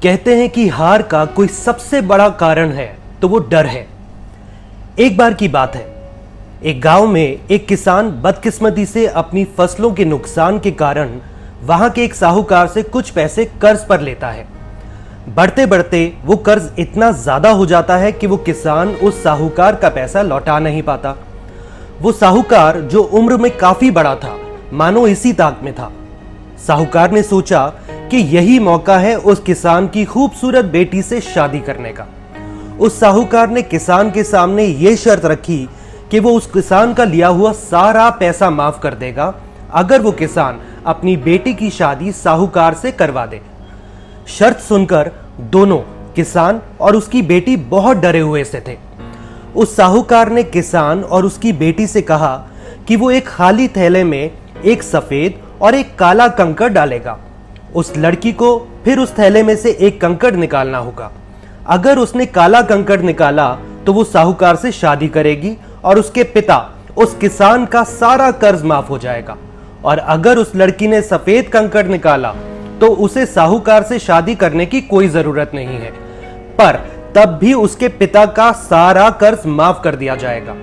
कहते हैं कि हार का कोई सबसे बड़ा कारण है तो वो डर है। एक बार की बात है, एक गांव में एक किसान बदकिस्मती से अपनी फसलों के नुकसान के कारण वहां के एक साहूकार से कुछ पैसे कर्ज पर लेता है। बढ़ते बढ़ते वो कर्ज इतना ज्यादा हो जाता है कि वो किसान उस साहूकार का पैसा लौटा नहीं पाता। वो साहूकार जो उम्र में काफी बड़ा था, मानो इसी ताक में था। साहूकार ने सोचा कि यही मौका है उस किसान की खूबसूरत बेटी से शादी करने का। उस साहूकार ने किसान के सामने यह शर्त रखी कि वो उस किसान का लिया हुआ सारा पैसा माफ कर देगा अगर वो किसान अपनी बेटी की शादी साहूकार से करवा दे। शर्त सुनकर दोनों, किसान और उसकी बेटी, बहुत डरे हुए से थे। उस साहूकार ने किसान और उसकी बेटी से कहा कि वो एक खाली थैले में एक सफेद और एक काला कंकड़ डालेगा। उस लड़की को फिर उस थैले में से एक कंकड़ निकालना होगा। अगर उसने काला कंकड़ निकाला तो वो साहूकार से शादी करेगी और उसके पिता, उस किसान का सारा कर्ज माफ हो जाएगा। और अगर उस लड़की ने सफेद कंकड़ निकाला तो उसे साहूकार से शादी करने की कोई जरूरत नहीं है, पर तब भी उसके पिता का सारा कर्ज माफ कर दिया जाएगा।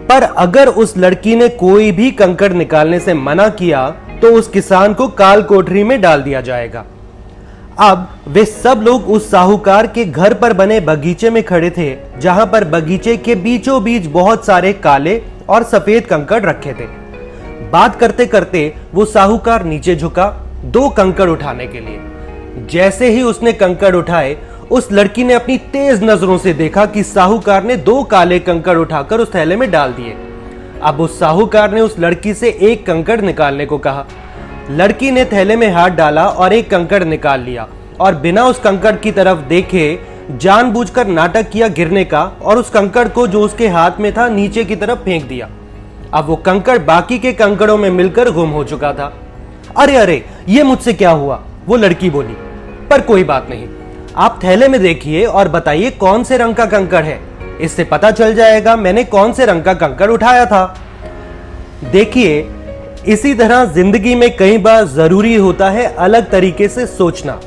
पर अगर उस लड़की ने कोई भी कंकड़ निकालने से मना किया तो उस किसान को काल कोठरी में डाल दिया जाएगा। अब वे सब लोग उस साहूकार के घर पर बने बगीचे में खड़े थे, जहां पर बगीचे के बीचों बीच बहुत सारे काले और सफेद कंकड़ रखे थे। बात करते करते वो साहूकार नीचे झुका 2 कंकड़ उठाने के लिए। जैसे ही उसने कंकड़ उठाए, उस लड़की ने अपनी तेज नजरों से देखा कि साहूकार ने 2 काले कंकड़ उठाकर उस थैले में डाल दिए। अब उस साहूकार ने उस लड़की से एक कंकड़ निकालने को कहा। लड़की ने थैले में हाथ डाला और एक कंकड़ निकाल लिया और बिना उस कंकड़ की तरफ देखे जानबूझकर नाटक किया गिरने का, और उस कंकड़ को जो उसके हाथ में था नीचे की तरफ फेंक दिया। अब वो कंकड़ बाकी के कंकड़ों में मिलकर गुम हो चुका था। अरे अरे, ये मुझसे क्या हुआ, वो लड़की बोली। पर कोई बात नहीं, आप थैले में देखिए और बताइए कौन से रंग का कंकड़ है, इससे पता चल जाएगा मैंने कौन से रंग का कंकड़ उठाया था। देखिए, इसी तरह जिंदगी में कई बार जरूरी होता है अलग तरीके से सोचना।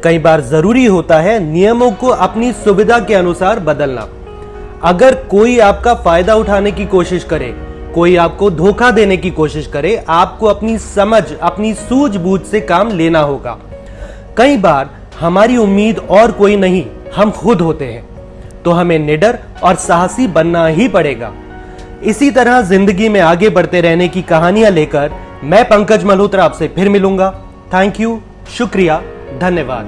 कई बार जरूरी होता है नियमों को अपनी सुविधा के अनुसार बदलना। अगर कोई आपका फायदा उठाने की कोशिश करे, कोई आपको धोखा देने की कोशिश करे, आपको अपनी समझ, अपनी सूझबूझ से काम लेना होगा। कई बार हमारी उम्मीद और कोई नहीं, हम खुद होते हैं, तो हमें निडर और साहसी बनना ही पड़ेगा। इसी तरह जिंदगी में आगे बढ़ते रहने की कहानियां लेकर मैं पंकज मल्होत्रा आपसे फिर मिलूंगा। थैंक यू, शुक्रिया, धन्यवाद।